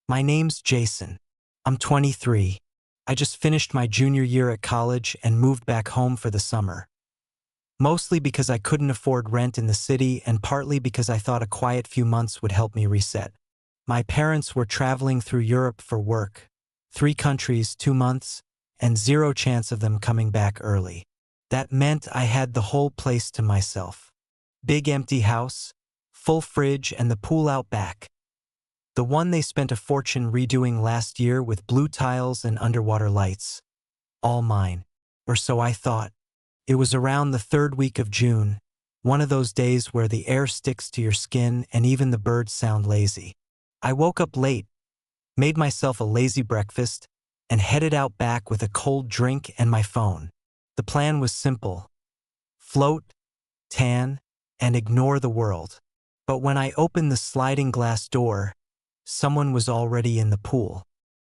My name's Jason. I'm 23. I just finished my junior year at college and moved back home for the summer. Mostly because I couldn't afford rent in the city and partly because I thought a quiet few months would help me reset. My parents were traveling through Europe for work. 3 countries, 2 months, and zero chance of them coming back early. That meant I had the whole place to myself. Big empty house, full fridge, and the pool out back. The one they spent a fortune redoing last year with blue tiles and underwater lights. All mine. Or so I thought. It was around the 3rd week of June, one of those days where the air sticks to your skin and even the birds sound lazy. I woke up late, made myself a lazy breakfast, and headed out back with a cold drink and my phone. The plan was simple. Float, tan, and ignore the world. But when I opened the sliding glass door, someone was already in the pool.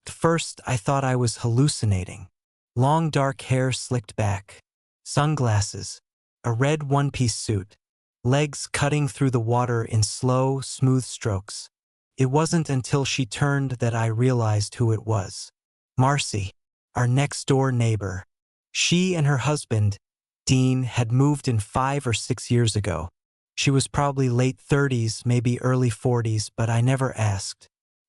At first, I thought I was hallucinating. Long dark hair slicked back, sunglasses, a red one-piece suit, legs cutting through the water in slow, smooth strokes. It wasn't until she turned that I realized who it was. Marcy, our next-door neighbor. She and her husband, Dean, had moved in 5 or 6 years ago. She was probably late 30s, maybe early 40s, but I never asked.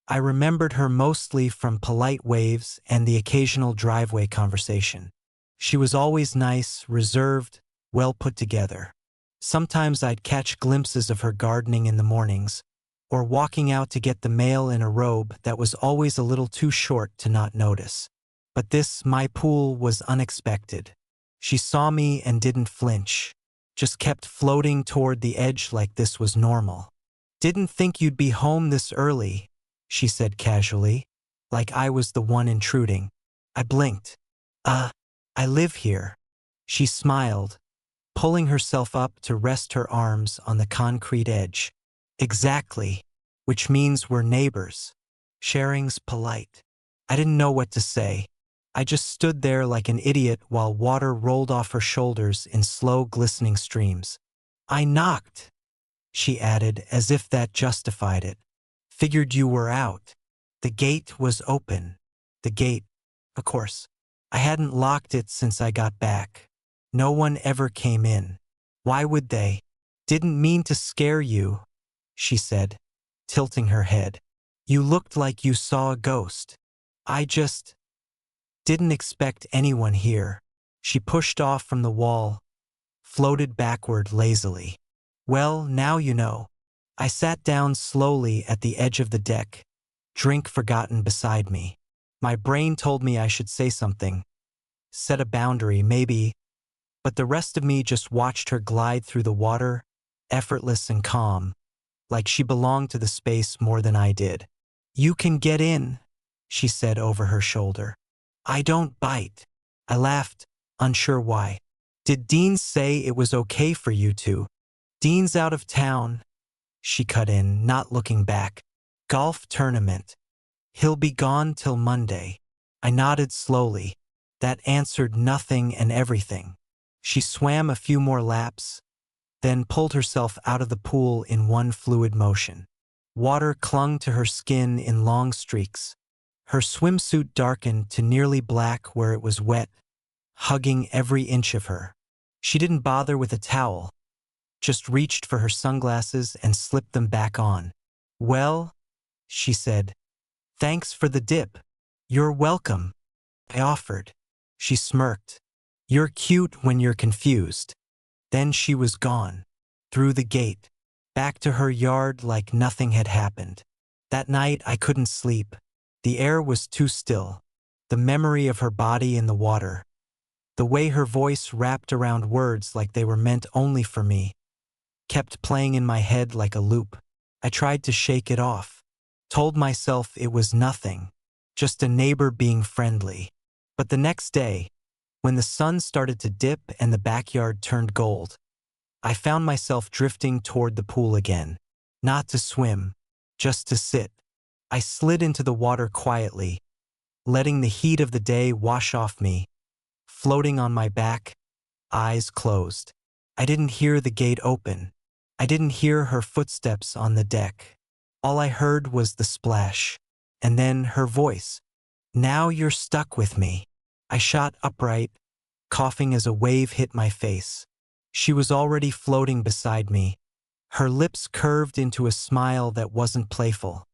I remembered her mostly from polite waves and the occasional driveway conversation. She was always nice, reserved, well put together. Sometimes I'd catch glimpses of her gardening in the mornings, or walking out to get the mail in a robe that was always a little too short to not notice. But this, my pool, was unexpected. She saw me and didn't flinch, just kept floating toward the edge like this was normal. "Didn't think you'd be home this early," she said casually, like I was the one intruding. I blinked. I live here." She smiled, pulling herself up to rest her arms on the concrete edge. "Exactly, which means we're neighbors. Sharing's polite." I didn't know what to say. I just stood there like an idiot while water rolled off her shoulders in slow, glistening streams. "I knocked," she added, as if that justified it. "Figured you were out." The gate was open. The gate, of course. I hadn't locked it since I got back. No one ever came in. Why would they? "Didn't mean to scare you," she said, tilting her head. "You looked like you saw a ghost. I just didn't expect anyone here." She pushed off from the wall, floated backward lazily. "Well, now you know." I sat down slowly at the edge of the deck, drink forgotten beside me. My brain told me I should say something, set a boundary, maybe, but the rest of me just watched her glide through the water, effortless and calm, like she belonged to the space more than I did. "You can get in," she said over her shoulder. "I don't bite." I laughed, unsure why. "Did Dean say it was okay for you to?" "Dean's out of town," she cut in, not looking back. "Golf tournament. He'll be gone till Monday." I nodded slowly. That answered nothing and everything. She swam a few more laps, then pulled herself out of the pool in one fluid motion. Water clung to her skin in long streaks. Her swimsuit darkened to nearly black where it was wet, hugging every inch of her. She didn't bother with a towel, just reached for her sunglasses and slipped them back on. "Well," she said, "thanks for the dip." "You're welcome," I offered. She smirked. "You're cute when you're confused." Then she was gone, through the gate, back to her yard like nothing had happened. That night I couldn't sleep. The air was too still. The memory of her body in the water, the way her voice wrapped around words like they were meant only for me, kept playing in my head like a loop. I tried to shake it off, told myself it was nothing, just a neighbor being friendly. But the next day, when the sun started to dip and the backyard turned gold, I found myself drifting toward the pool again. Not to swim, just to sit. I slid into the water quietly, letting the heat of the day wash off me, floating on my back, eyes closed. I didn't hear the gate open. I didn't hear her footsteps on the deck. All I heard was the splash, And then her voice. Now you're stuck with me. I shot upright, coughing as a wave hit my face. She was already floating beside me, her lips curved into a smile that wasn't playful.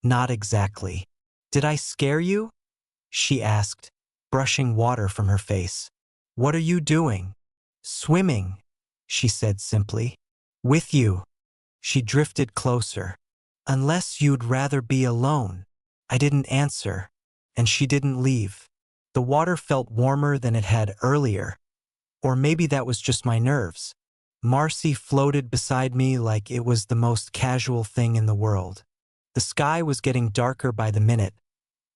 Not exactly. Did I scare you? She asked, brushing water from her face. What are you doing? Swimming, she said simply. With you. She drifted closer. Unless you'd rather be alone. I didn't answer, and she didn't leave. The water felt warmer than it had earlier. Or maybe that was just my nerves. Marcy floated beside me like it was the most casual thing in the world. The sky was getting darker by the minute,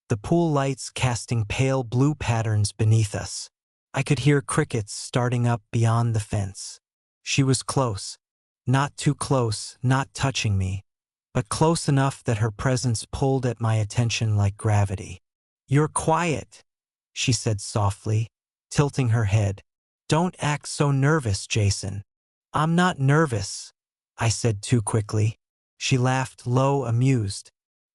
the pool lights casting pale blue patterns beneath us. I could hear crickets starting up beyond the fence. She was close. Not too close, not touching me, but close enough that her presence pulled at my attention like gravity. You're quiet, she said softly, tilting her head. Don't act so nervous, Jason. I'm not nervous, I said too quickly. She laughed low, amused.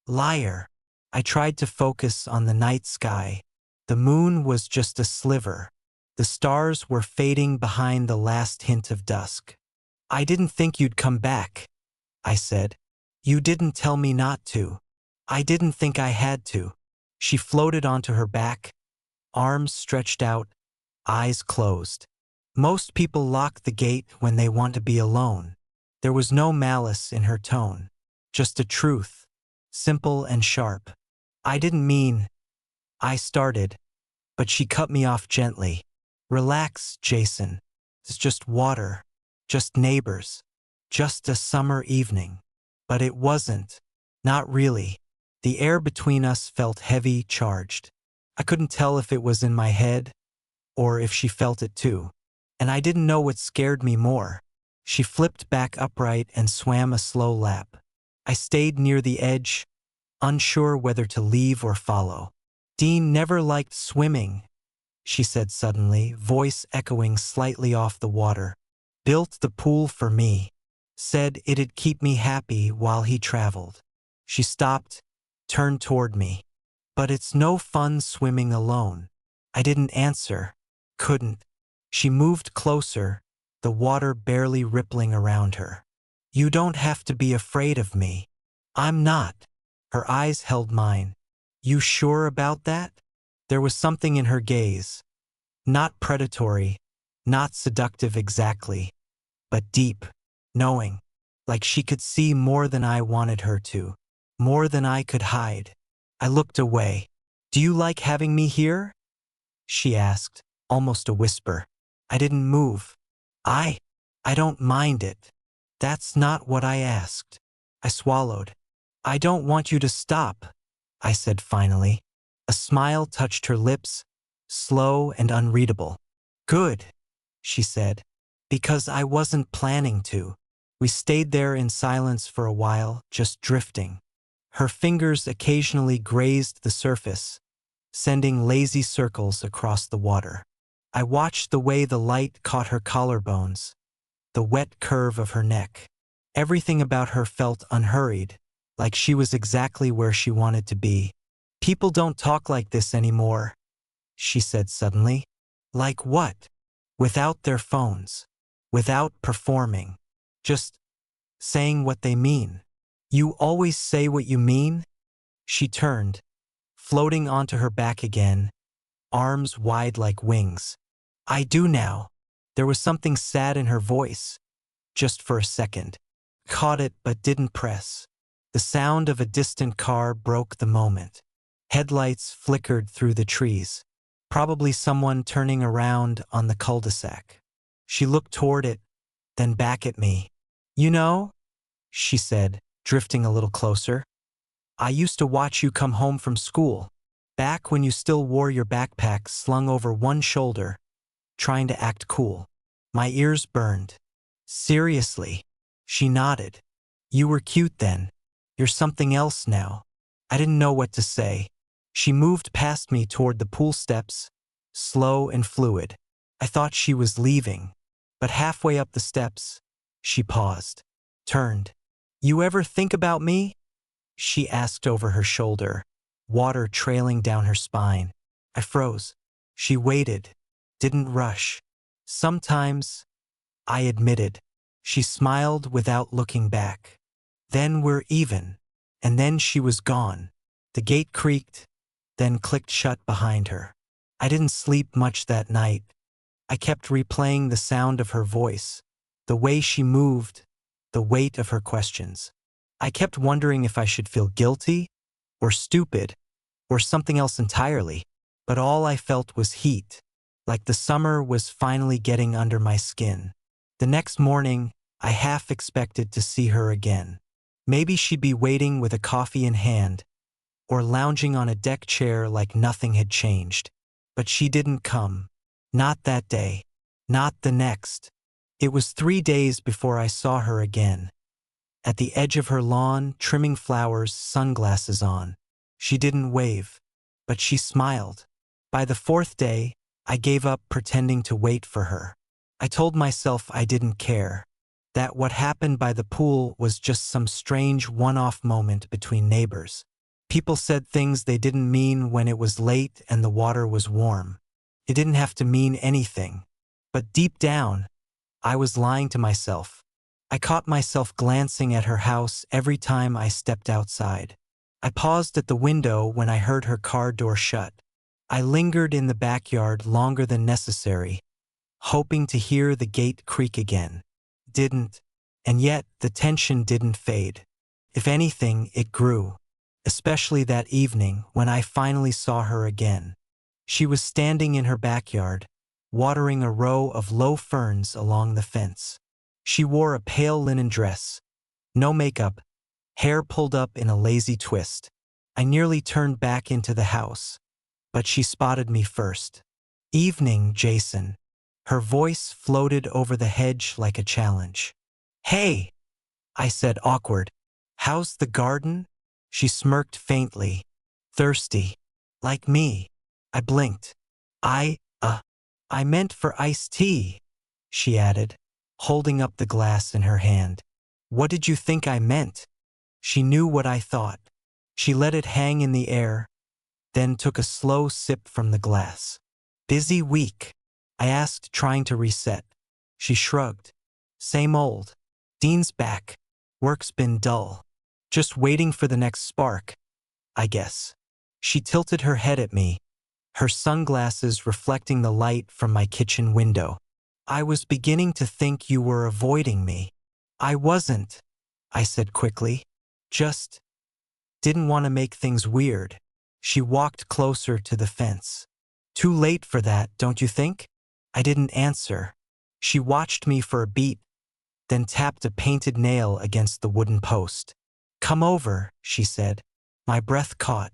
Liar. I tried to focus on the night sky. The moon was just a sliver. The stars were fading behind the last hint of dusk. I didn't think you'd come back, I said. You didn't tell me not to. I didn't think I had to. She floated onto her back, arms stretched out, eyes closed. Most people lock the gate when they want to be alone. There was no malice in her tone, just a truth, simple and sharp. I didn't mean, I started, but she cut me off gently. Relax, Jason. It's just water, just neighbors, just a summer evening. But it wasn't. Not really. The air between us felt heavy, charged. I couldn't tell if it was in my head or if she felt it too. And I didn't know what scared me more. She flipped back upright and swam a slow lap. I stayed near the edge, unsure whether to leave or follow. Dean never liked swimming, she said suddenly, voice echoing slightly off the water. Built the pool for me. Said it'd keep me happy while he traveled. She stopped, turned toward me. But it's no fun swimming alone. I didn't answer. Couldn't. She moved closer, the water barely rippling around her. You don't have to be afraid of me. I'm not. Her eyes held mine. You sure about that? There was something in her gaze. Not predatory, not seductive exactly, but deep, knowing, like she could see more than I wanted her to, more than I could hide. I looked away. Do you like having me here? She asked, almost a whisper. I didn't move. I don't mind it. That's not what I asked. I swallowed. I don't want you to stop, I said finally. A smile touched her lips, slow and unreadable. Good, she said, because I wasn't planning to. We stayed there in silence for a while, just drifting. Her fingers occasionally grazed the surface, sending lazy circles across the water. I watched the way the light caught her collarbones, the wet curve of her neck. Everything about her felt unhurried, like she was exactly where she wanted to be. People don't talk like this anymore, she said suddenly. Like what? Without their phones, without performing, just saying what they mean. You always say what you mean? She turned, floating onto her back again, arms wide like wings. I do now. There was something sad in her voice, just for a second. Caught it but didn't press. The sound of a distant car broke the moment. Headlights flickered through the trees. Probably someone turning around on the cul-de-sac. She looked toward it, then back at me. You know, she said, drifting a little closer. I used to watch you come home from school, back when you still wore your backpack slung over one shoulder, trying to act cool. My ears burned. Seriously? She nodded. You were cute then. You're something else now. I didn't know what to say. She moved past me toward the pool steps, slow and fluid. I thought she was leaving, but halfway up the steps, she paused, turned. You ever think about me? She asked over her shoulder. water trailing down her spine. I froze. She waited, didn't rush. Sometimes, I admitted. She smiled without looking back. Then we're even. And then she was gone. The gate creaked, then clicked shut behind her. I didn't sleep much that night. I kept replaying the sound of her voice, the way she moved, the weight of her questions. I kept wondering if I should feel guilty, or stupid, or something else entirely. But all I felt was heat, like the summer was finally getting under my skin. The next morning, I half expected to see her again. Maybe she'd be waiting with a coffee in hand, or lounging on a deck chair like nothing had changed. But she didn't come. Not that day. Not the next. It was 3 days before I saw her again. At the edge of her lawn, trimming flowers, sunglasses on. She didn't wave, but she smiled. By the 4th day, I gave up pretending to wait for her. I told myself I didn't care, that what happened by the pool was just some strange one-off moment between neighbors. People said things they didn't mean when it was late and the water was warm. It didn't have to mean anything. But deep down, I was lying to myself. I caught myself glancing at her house every time I stepped outside. I paused at the window when I heard her car door shut. I lingered in the backyard longer than necessary, hoping to hear the gate creak again. Didn't. And yet, the tension didn't fade. If anything, it grew. Especially that evening when I finally saw her again. She was standing in her backyard, watering a row of low ferns along the fence. She wore a pale linen dress, no makeup, hair pulled up in a lazy twist. I nearly turned back into the house, but she spotted me first. "Evening, Jason." Her voice floated over the hedge like a challenge. "Hey," I said, awkward. "How's the garden?" She smirked faintly. "Thirsty. Like me." I blinked. I meant for iced tea," she added, holding up the glass in her hand. "What did you think I meant?" She knew what I thought. She let it hang in the air, then took a slow sip from the glass. "Busy week?" I asked, trying to reset. She shrugged. "Same old. Dean's back. Work's been dull. Just waiting for the next spark, I guess." She tilted her head at me, her sunglasses reflecting the light from my kitchen window. "I was beginning to think you were avoiding me." "I wasn't," I said quickly. "Just didn't want to make things weird." She walked closer to the fence. "Too late for that, don't you think?" I didn't answer. She watched me for a beat, then tapped a painted nail against the wooden post. "Come over," she said. My breath caught.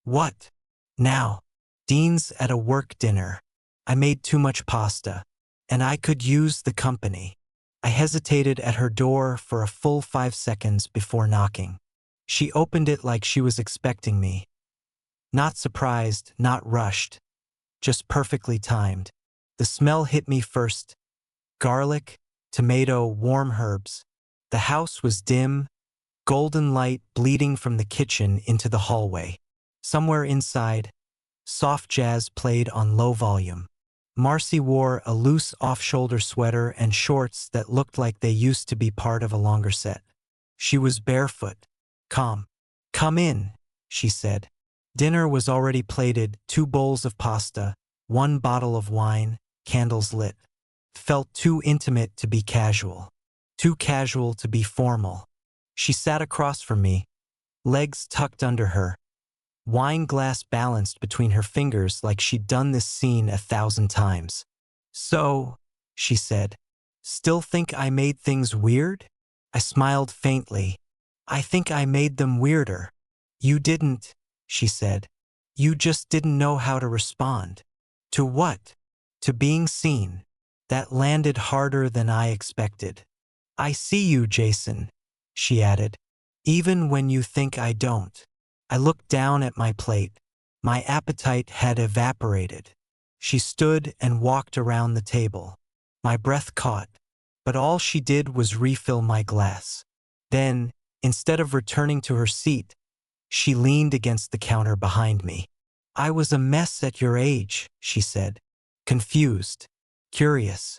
"What? Now?" "Dean's at a work dinner. I made too much pasta, and I could use the company." I hesitated at her door for a full 5 seconds before knocking. She opened it like she was expecting me. Not surprised, not rushed, just perfectly timed. The smell hit me first. Garlic, tomato, warm herbs. The house was dim, golden light bleeding from the kitchen into the hallway. Somewhere inside, soft jazz played on low volume. Marcy wore a loose off-shoulder sweater and shorts that looked like they used to be part of a longer set. She was barefoot, calm. "Come in," she said. Dinner was already plated, 2 bowls of pasta, 1 bottle of wine, candles lit. Felt too intimate to be casual. Too casual to be formal. She sat across from me, legs tucked under her, wine glass balanced between her fingers like she'd done this scene 1,000 times. "So," she said, "still think I made things weird?" I smiled faintly. "I think I made them weirder." "You didn't," she said. "You just didn't know how to respond." "To what?" "To being seen." That landed harder than I expected. "I see you, Jason," she added, "even when you think I don't." I looked down at my plate. My appetite had evaporated. She stood and walked around the table. My breath caught, but all she did was refill my glass. Then, instead of returning to her seat, She leaned against the counter behind me. I was a mess at your age, she said. Confused, curious,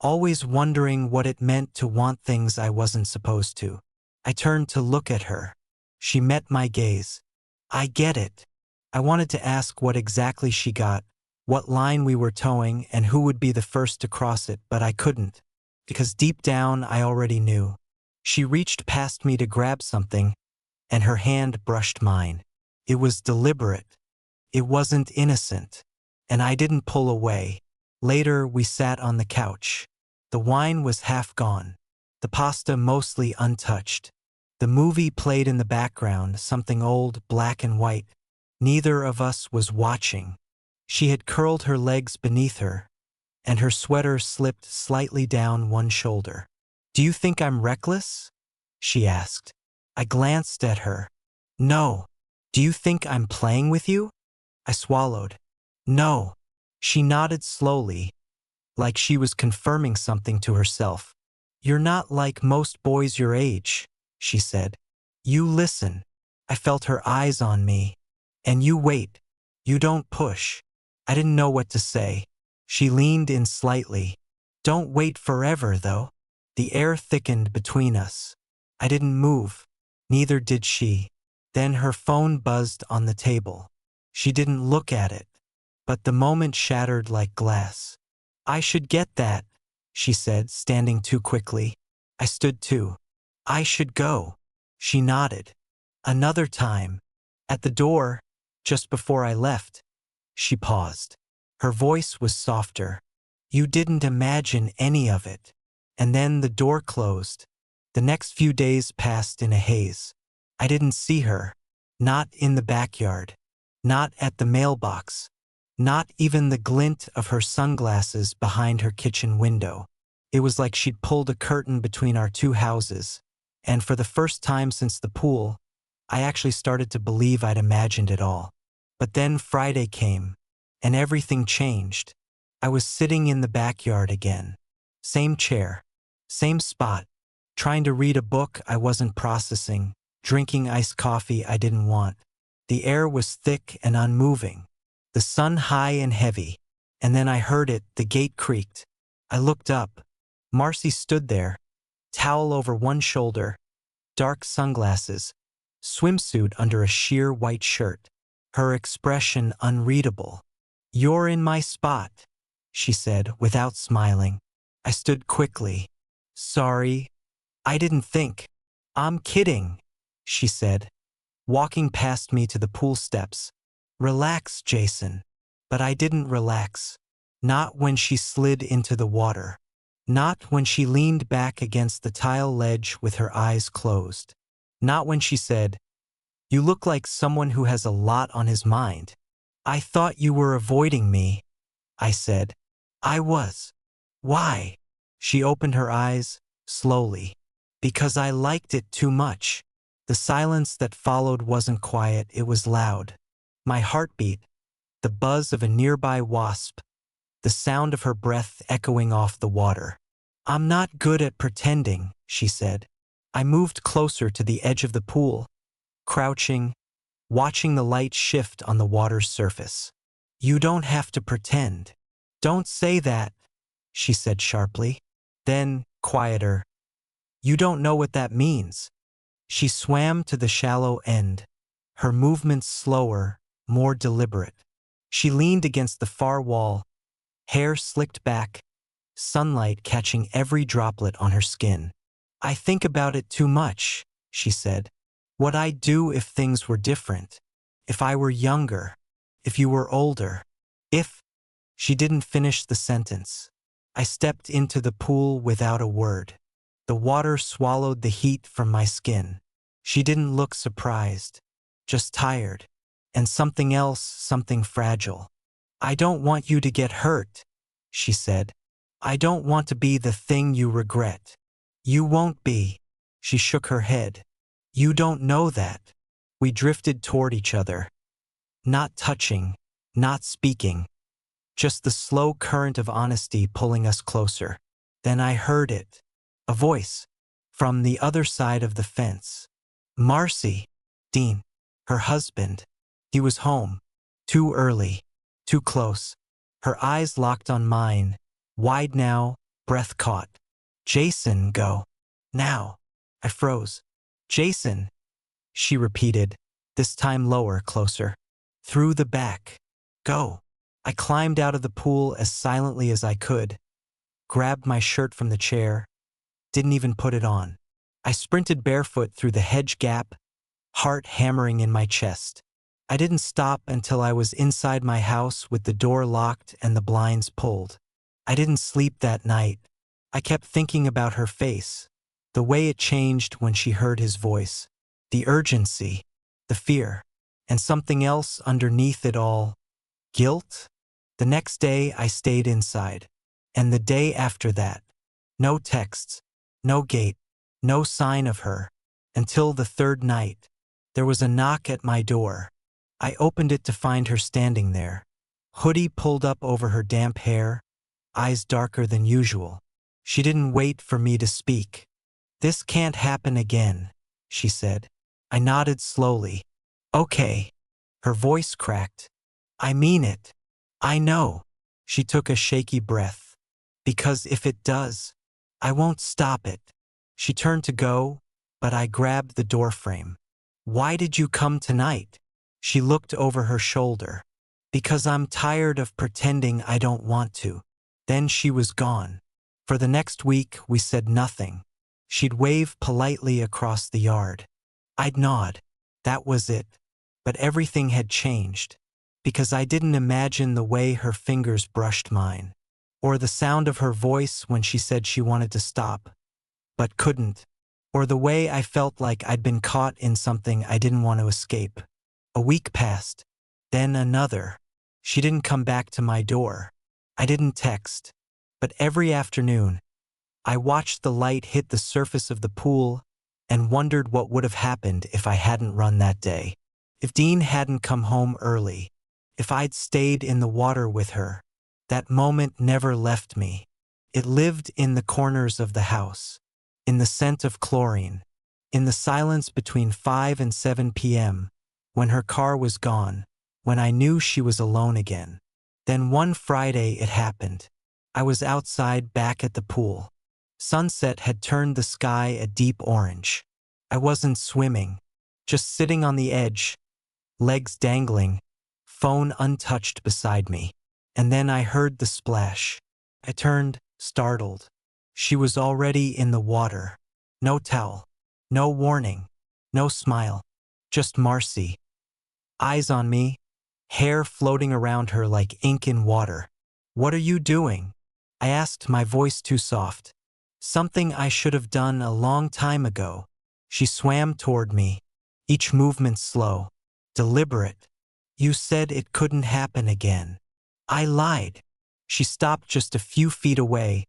always wondering what it meant to want things I wasn't supposed to. I turned to look at her. She met my gaze. I get it. I wanted to ask what exactly she got, what line we were towing, and who would be the first to cross it, but I couldn't, because deep down I already knew. She reached past me to grab something, and her hand brushed mine. It was deliberate. It wasn't innocent. And I didn't pull away. Later, we sat on the couch. The wine was half gone, the pasta mostly untouched. The movie played in the background, something old, black and white. Neither of us was watching. She had curled her legs beneath her, and her sweater slipped slightly down one shoulder. Do you think I'm reckless? She asked. I glanced at her. No. Do you think I'm playing with you? I swallowed. No. She nodded slowly, like she was confirming something to herself. You're not like most boys your age, she said. You listen. I felt her eyes on me. And you wait. You don't push. I didn't know what to say. She leaned in slightly. Don't wait forever, though. The air thickened between us. I didn't move. Neither did she. Then her phone buzzed on the table. She didn't look at it, but the moment shattered like glass. I should get that, she said, standing too quickly. I stood too. I should go. She nodded. Another time. At the door, just before I left. She paused. Her voice was softer. You didn't imagine any of it. And then the door closed. The next few days passed in a haze. I didn't see her. Not in the backyard. Not at the mailbox. Not even the glint of her sunglasses behind her kitchen window. It was like she'd pulled a curtain between our two houses. And for the first time since the pool, I actually started to believe I'd imagined it all. But then Friday came, and everything changed. I was sitting in the backyard again. Same chair, same spot, trying to read a book I wasn't processing, drinking iced coffee I didn't want. The air was thick and unmoving, the sun high and heavy, and then I heard it, the gate creaked. I looked up. Marcy stood there, towel over one shoulder, dark sunglasses, swimsuit under a sheer white shirt, her expression unreadable. You're in my spot, she said without smiling. I stood quickly. Sorry, I didn't think. I'm kidding, she said, walking past me to the pool steps. Relax, Jason. But I didn't relax. Not when she slid into the water. Not when she leaned back against the tile ledge with her eyes closed. Not when she said, You look like someone who has a lot on his mind. I thought you were avoiding me, I said. I was. Why? She opened her eyes, slowly. Because I liked it too much. The silence that followed wasn't quiet, it was loud. My heartbeat, the buzz of a nearby wasp, the sound of her breath echoing off the water. I'm not good at pretending, she said. I moved closer to the edge of the pool, crouching, watching the light shift on the water's surface. You don't have to pretend. Don't say that, she said sharply. Then, quieter, you don't know what that means. She swam to the shallow end, her movements slower, more deliberate. She leaned against the far wall, hair slicked back, sunlight catching every droplet on her skin. I think about it too much, she said. What I'd do if things were different. If I were younger. If you were older. If... She didn't finish the sentence. I stepped into the pool without a word. The water swallowed the heat from my skin. She didn't look surprised, just tired. And something else, something fragile. I don't want you to get hurt, she said. I don't want to be the thing you regret. You won't be. She shook her head. You don't know that. We drifted toward each other. Not touching, not speaking. Just the slow current of honesty pulling us closer. Then I heard it. A voice. From the other side of the fence. Marcy. Dean. Her husband. He was home. Too early. Too close. Her eyes locked on mine. Wide now, breath caught. Jason, go. Now. I froze. Jason, she repeated, this time lower, closer. Through the back. Go. I climbed out of the pool as silently as I could, grabbed my shirt from the chair, didn't even put it on. I sprinted barefoot through the hedge gap, heart hammering in my chest. I didn't stop until I was inside my house with the door locked and the blinds pulled. I didn't sleep that night. I kept thinking about her face, the way it changed when she heard his voice, the urgency, the fear, and something else underneath it all, guilt. The next day I stayed inside, and the day after that, no texts, no gate, no sign of her, until the third night. There was a knock at my door. I opened it to find her standing there, hoodie pulled up over her damp hair, eyes darker than usual. She didn't wait for me to speak. This can't happen again, she said. I nodded slowly. Okay. Her voice cracked. I mean it. I know. She took a shaky breath. Because if it does, I won't stop it. She turned to go, but I grabbed the doorframe. Why did you come tonight? She looked over her shoulder. Because I'm tired of pretending I don't want to. Then she was gone. For the next week, we said nothing. She'd wave politely across the yard. I'd nod. That was it. But everything had changed. Because I didn't imagine the way her fingers brushed mine, or the sound of her voice when she said she wanted to stop, but couldn't, or the way I felt like I'd been caught in something I didn't want to escape. A week passed, then another. She didn't come back to my door. I didn't text, but every afternoon, I watched the light hit the surface of the pool and wondered what would have happened if I hadn't run that day. If Dean hadn't come home early, if I'd stayed in the water with her. That moment never left me. It lived in the corners of the house, in the scent of chlorine, in the silence between 5 and 7 p.m., when her car was gone, when I knew she was alone again. Then one Friday it happened. I was outside back at the pool. Sunset had turned the sky a deep orange. I wasn't swimming, just sitting on the edge, legs dangling, phone untouched beside me. And then I heard the splash. I turned, startled. She was already in the water. No towel, no warning, no smile, just Marcy. Eyes on me, hair floating around her like ink in water. What are you doing? I asked, my voice too soft. Something I should have done a long time ago. She swam toward me, each movement slow, deliberate. You said it couldn't happen again. I lied. She stopped just a few feet away,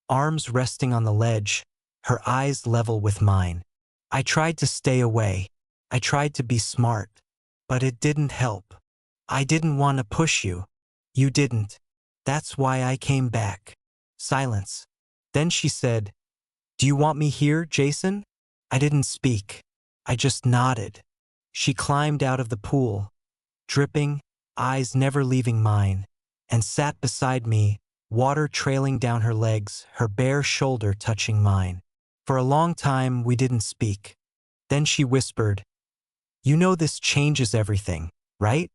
arms resting on the ledge, her eyes level with mine. I tried to stay away. I tried to be smart, but it didn't help. I didn't want to push you. You didn't. That's why I came back. Silence. Then she said, "Do you want me here, Jason?" I didn't speak. I just nodded. She climbed out of the pool, dripping, eyes never leaving mine, and sat beside me, water trailing down her legs, her bare shoulder touching mine. For a long time, we didn't speak. Then she whispered, "You know this changes everything, right?"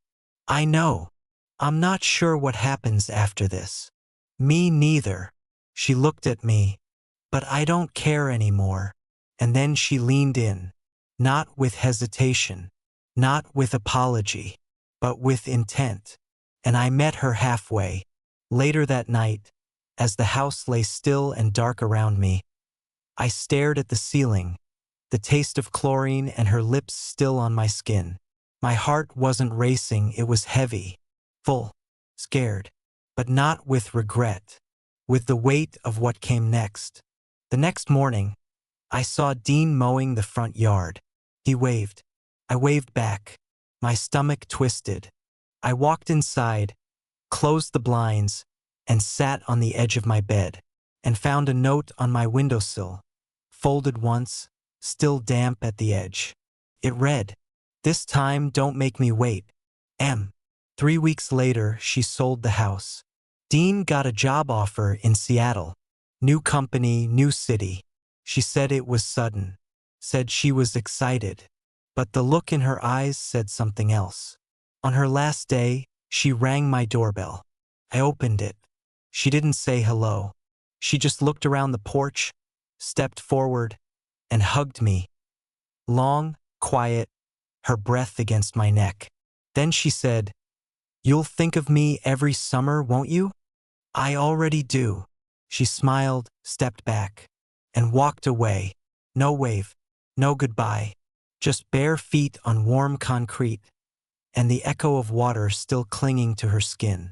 I know. I'm not sure what happens after this. Me neither. She looked at me. But I don't care anymore. And then she leaned in, not with hesitation, not with apology, but with intent. And I met her halfway. Later that night, as the house lay still and dark around me, I stared at the ceiling, the taste of chlorine and her lips still on my skin. My heart wasn't racing, it was heavy, full, scared, but not with regret, with the weight of what came next. The next morning, I saw Dean mowing the front yard. He waved. I waved back. My stomach twisted. I walked inside, closed the blinds, and sat on the edge of my bed, and found a note on my windowsill, folded once, still damp at the edge. It read, This time, don't make me wait. M. 3 weeks later, she sold the house. Dean got a job offer in Seattle. New company, new city. She said it was sudden. Said she was excited. But the look in her eyes said something else. On her last day, she rang my doorbell. I opened it. She didn't say hello. She just looked around the porch, stepped forward, and hugged me. Long, quiet, her breath against my neck. Then she said, "You'll think of me every summer, won't you?" "I already do." She smiled, stepped back, and walked away. No wave, no goodbye, just bare feet on warm concrete, and the echo of water still clinging to her skin.